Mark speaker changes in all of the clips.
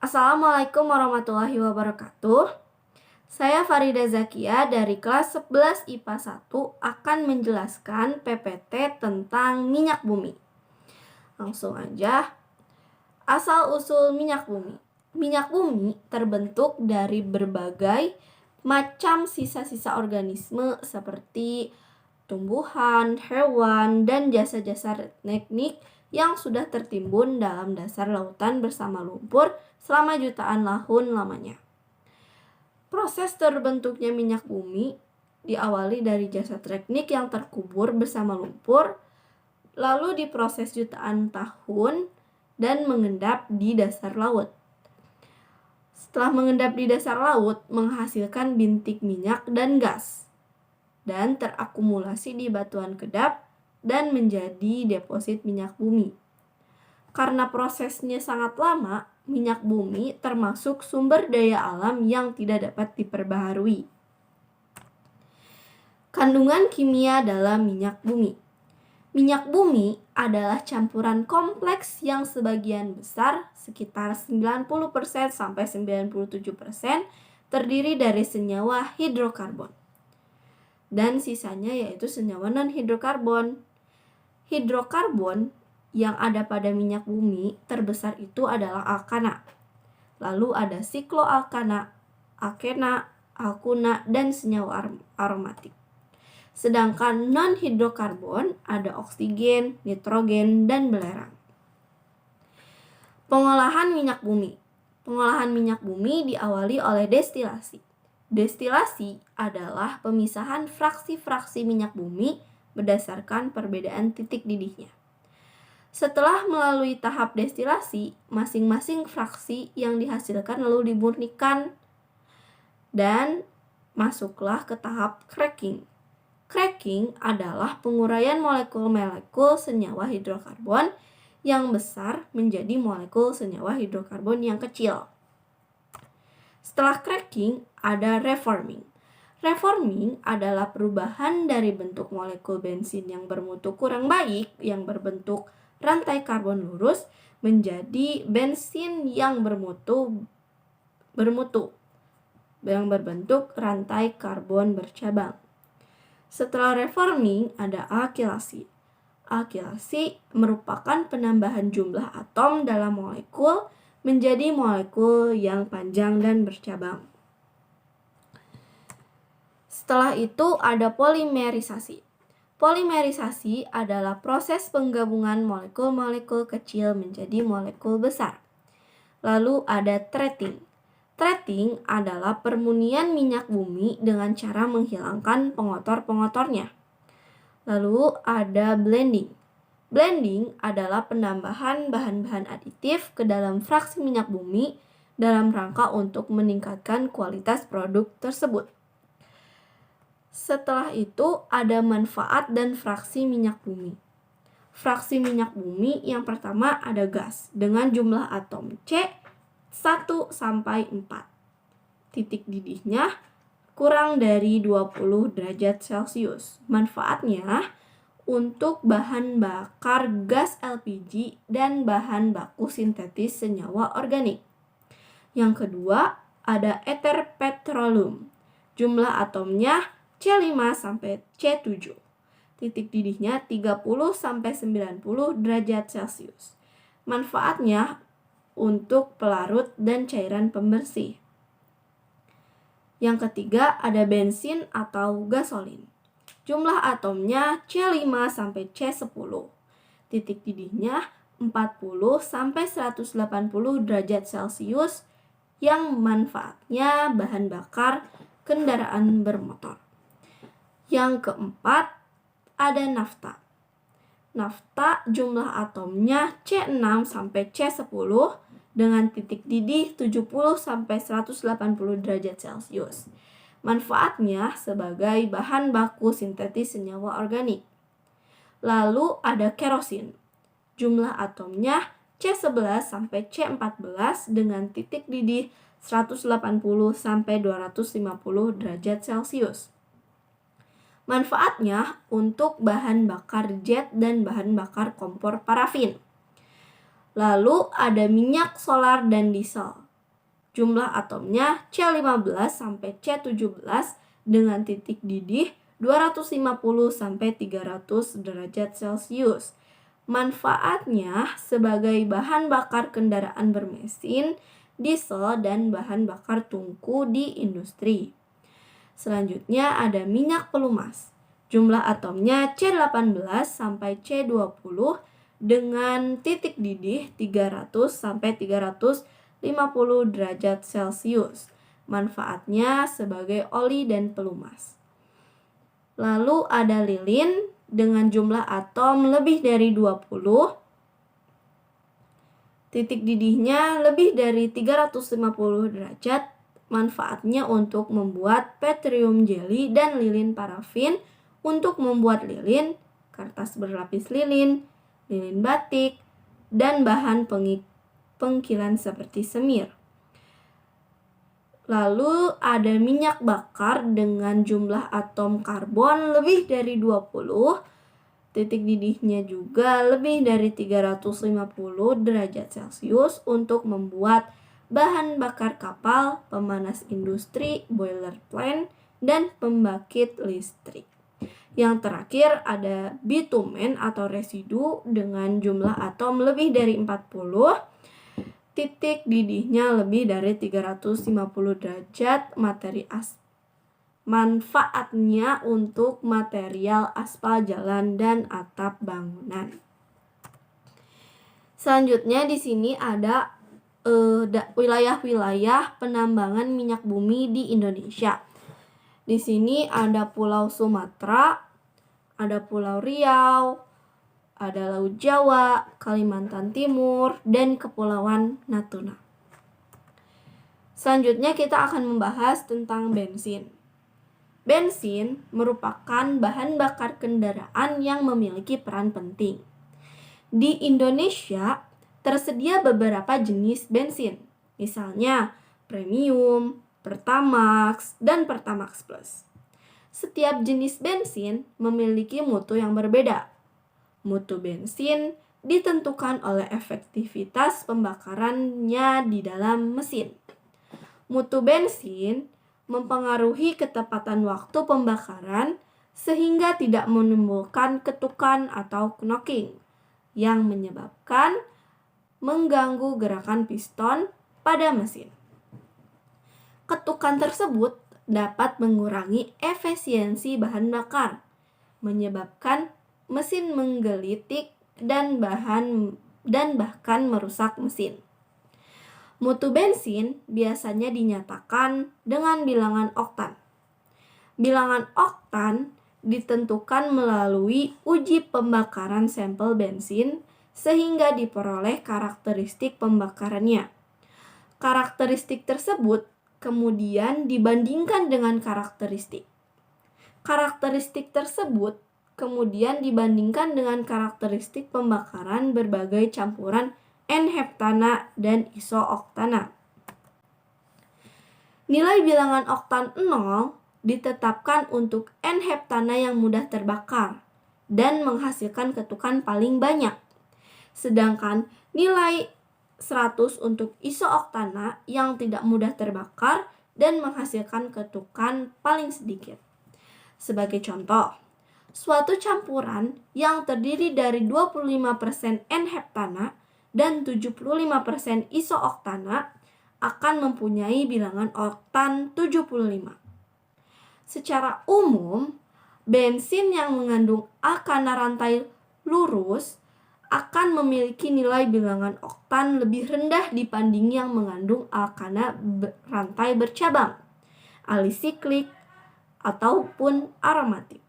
Speaker 1: Assalamualaikum warahmatullahi wabarakatuh. Saya Farida Zakia dari kelas 11 IPA 1 akan menjelaskan PPT tentang minyak bumi. Langsung aja. Asal-usul minyak bumi. Minyak bumi terbentuk dari berbagai macam sisa-sisa organisme seperti tumbuhan, hewan, dan jasa-jasa teknik yang sudah tertimbun dalam dasar lautan bersama lumpur selama jutaan tahun lamanya. Proses terbentuknya minyak bumi diawali dari jasa teknik yang terkubur bersama lumpur, lalu diproses jutaan tahun dan mengendap di dasar laut. Setelah mengendap di dasar laut, menghasilkan bintik minyak dan gas, dan terakumulasi di batuan kedap dan menjadi deposit minyak bumi. Karena prosesnya sangat lama, minyak bumi termasuk sumber daya alam yang tidak dapat diperbaharui. Kandungan kimia dalam minyak bumi. Minyak bumi adalah campuran kompleks yang sebagian besar, sekitar 90% sampai 97%, terdiri dari senyawa hidrokarbon. Dan sisanya yaitu senyawa non-hidrokarbon. Hidrokarbon yang ada pada minyak bumi terbesar itu adalah alkana. Lalu ada sikloalkana, alkena, alkuna, dan senyawa aromatik. Sedangkan non-hidrokarbon ada oksigen, nitrogen, dan belerang. Pengolahan minyak bumi. Pengolahan minyak bumi diawali oleh destilasi. Destilasi adalah pemisahan fraksi-fraksi minyak bumi berdasarkan perbedaan titik didihnya. Setelah melalui tahap destilasi, masing-masing fraksi yang dihasilkan lalu dimurnikan dan masuklah ke tahap cracking. Cracking adalah penguraian molekul-molekul senyawa hidrokarbon yang besar menjadi molekul senyawa hidrokarbon yang kecil. Setelah cracking, ada reforming. Reforming adalah perubahan dari bentuk molekul bensin yang bermutu kurang baik, yang berbentuk rantai karbon lurus, menjadi bensin yang berbentuk rantai karbon bercabang. Setelah reforming, ada alkilasi. Alkilasi merupakan penambahan jumlah atom dalam molekul menjadi molekul yang panjang dan bercabang. Setelah itu ada polimerisasi. Polimerisasi adalah proses penggabungan molekul-molekul kecil menjadi molekul besar. Lalu ada threading. Threading adalah permunian minyak bumi dengan cara menghilangkan pengotor-pengotornya. Lalu ada blending. Blending adalah penambahan bahan-bahan aditif ke dalam fraksi minyak bumi dalam rangka untuk meningkatkan kualitas produk tersebut. Setelah itu ada manfaat dan fraksi minyak bumi. Fraksi minyak bumi yang pertama ada gas dengan jumlah atom C 1 sampai 4. Titik didihnya kurang dari 20 derajat Celcius. Manfaatnya untuk bahan bakar gas LPG dan bahan baku sintetis senyawa organik. Yang kedua ada ether petroleum. Jumlah atomnya C5 sampai C7. Titik didihnya 30 sampai 90 derajat Celcius. Manfaatnya untuk pelarut dan cairan pembersih. Yang ketiga ada bensin atau gasolin. Jumlah atomnya C5 sampai C10. Titik didihnya 40 sampai 180 derajat Celcius yang manfaatnya bahan bakar kendaraan bermotor. Yang keempat ada nafta. Nafta jumlah atomnya C6 sampai C10 dengan titik didih 70 sampai 180 derajat Celcius. Manfaatnya sebagai bahan baku sintetis senyawa organik. Lalu ada kerosin. Jumlah atomnya C11 sampai C14 dengan titik didih 180 sampai 250 derajat Celcius. Manfaatnya untuk bahan bakar jet dan bahan bakar kompor parafin. Lalu ada minyak solar dan diesel. Jumlah atomnya C15 sampai C17 dengan titik didih 250 sampai 300 derajat Celcius. Manfaatnya sebagai bahan bakar kendaraan bermesin, diesel, dan bahan bakar tungku di industri. Selanjutnya ada minyak pelumas. Jumlah atomnya C18 sampai C20 dengan titik didih 300 sampai 350 derajat Celcius. Manfaatnya sebagai oli dan pelumas. Lalu ada lilin dengan jumlah atom lebih dari 20, titik didihnya lebih dari 350 derajat. Manfaatnya untuk membuat petroleum jelly dan lilin parafin, untuk membuat lilin, kertas berlapis lilin, lilin batik, dan bahan pengkilan seperti semir. Lalu ada minyak bakar dengan jumlah atom karbon lebih dari 20, titik didihnya juga lebih dari 350 derajat Celcius untuk membuat bahan bakar kapal, pemanas industri, boiler plant, dan pembangkit listrik. Yang terakhir ada bitumen atau residu dengan jumlah atom lebih dari 40, titik didihnya lebih dari 350 derajat, manfaatnya untuk material aspal jalan dan atap bangunan. Selanjutnya di sini ada wilayah-wilayah penambangan minyak bumi di Indonesia. Di sini ada Pulau Sumatera, ada Pulau Riau, ada Laut Jawa, Kalimantan Timur, dan Kepulauan Natuna. Selanjutnya kita akan membahas tentang bensin. Bensin merupakan bahan bakar kendaraan yang memiliki peran penting. Di Indonesia tersedia beberapa jenis bensin, misalnya Premium, Pertamax, dan Pertamax Plus. Setiap jenis bensin memiliki mutu yang berbeda. Mutu bensin ditentukan oleh efektivitas pembakarannya di dalam mesin. Mutu bensin mempengaruhi ketepatan waktu pembakaran sehingga tidak menimbulkan ketukan atau knocking yang menyebabkan mengganggu gerakan piston pada mesin. Ketukan tersebut dapat mengurangi efisiensi bahan bakar, menyebabkan mesin menggelitik dan bahkan merusak mesin. Mutu bensin biasanya dinyatakan dengan bilangan oktan. Bilangan oktan ditentukan melalui uji pembakaran sampel bensin sehingga diperoleh karakteristik pembakarannya. Karakteristik tersebut kemudian dibandingkan dengan karakteristik pembakaran berbagai campuran N-heptana dan isooktana. Nilai bilangan oktan 0 ditetapkan untuk N-heptana yang mudah terbakar dan menghasilkan ketukan paling banyak. Sedangkan nilai 100 untuk isooktana yang tidak mudah terbakar dan menghasilkan ketukan paling sedikit. Sebagai contoh, suatu campuran yang terdiri dari 25% N-heptana dan 75% isooktana akan mempunyai bilangan oktan 75. Secara umum, bensin yang mengandung alkana rantai lurus akan memiliki nilai bilangan oktan lebih rendah dibanding yang mengandung alkana rantai bercabang, alisiklik, ataupun aromatik.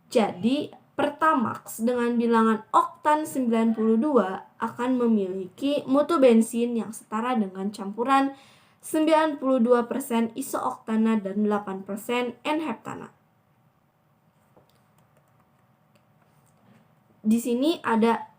Speaker 1: Jadi, Pertamax dengan bilangan oktan 92 akan memiliki mutu bensin yang setara dengan campuran 92% isooktana dan 8% N-heptana. Di sini ada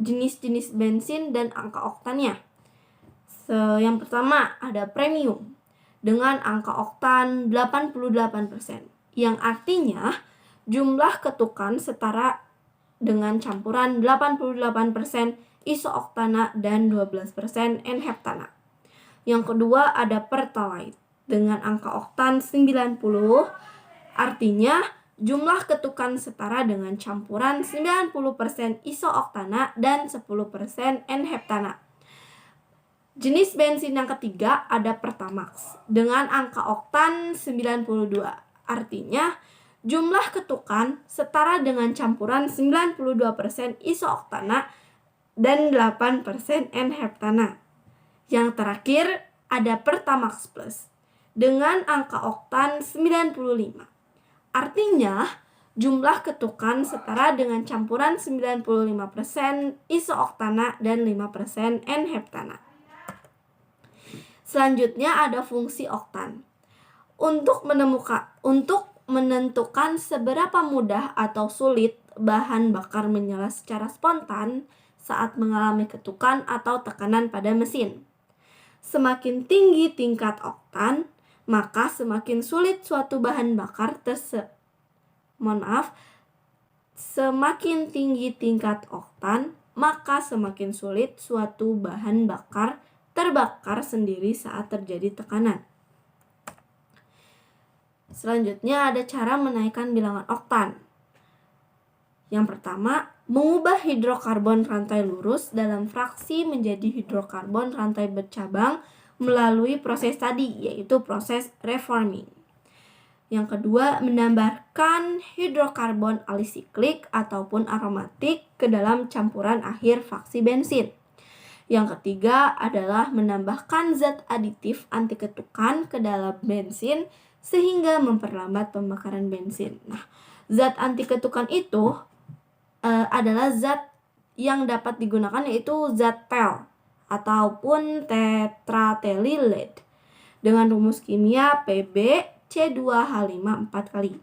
Speaker 1: jenis-jenis bensin dan angka oktannya. Yang pertama ada Premium dengan angka oktan 88%, yang artinya jumlah ketukan setara dengan campuran 88% isooktana dan 12% N-heptana. Yang kedua ada Pertalite dengan angka oktan 90, artinya jumlah ketukan setara dengan campuran 90% isooktana dan 10% N-heptana. Jenis bensin yang ketiga ada Pertamax dengan angka oktan 92, artinya jumlah ketukan setara dengan campuran 92% isooktana dan 8% N-heptana. Yang terakhir ada Pertamax Plus dengan angka oktan 95. Artinya, jumlah ketukan setara dengan campuran 95% isooktana dan 5% N-heptana. Selanjutnya ada fungsi oktan. Untuk menentukan seberapa mudah atau sulit bahan bakar menyala secara spontan saat mengalami ketukan atau tekanan pada mesin. Semakin tinggi tingkat oktan, maka semakin sulit suatu bahan bakar semakin tinggi tingkat oktan, maka semakin sulit suatu bahan bakar terbakar sendiri saat terjadi tekanan. Selanjutnya ada cara menaikkan bilangan oktan. Yang pertama, mengubah hidrokarbon rantai lurus dalam fraksi menjadi hidrokarbon rantai bercabang melalui proses tadi, yaitu proses reforming. Yang kedua, menambahkan hidrokarbon alisiklik ataupun aromatik ke dalam campuran akhir fraksi bensin. Yang ketiga adalah menambahkan zat aditif anti ketukan ke dalam bensin sehingga memperlambat pembakaran bensin. Nah, zat anti ketukan itu adalah zat yang dapat digunakan, yaitu zat TEL ataupun tetratelylate dengan rumus kimia Pb C2H5 4 kali.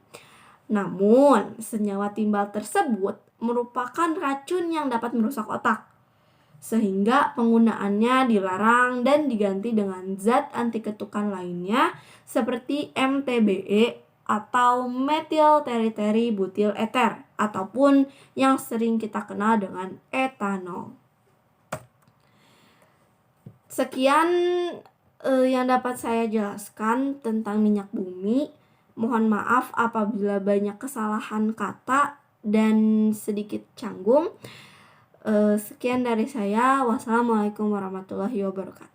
Speaker 1: Namun, senyawa timbal tersebut merupakan racun yang dapat merusak otak, sehingga penggunaannya dilarang dan diganti dengan zat anti ketukan lainnya seperti MTBE atau metil teri butil eter ataupun yang sering kita kenal dengan etanol. Sekian yang dapat saya jelaskan tentang minyak bumi. Mohon maaf apabila banyak kesalahan kata dan sedikit canggung. Sekian dari saya. Wassalamualaikum warahmatullahi wabarakatuh.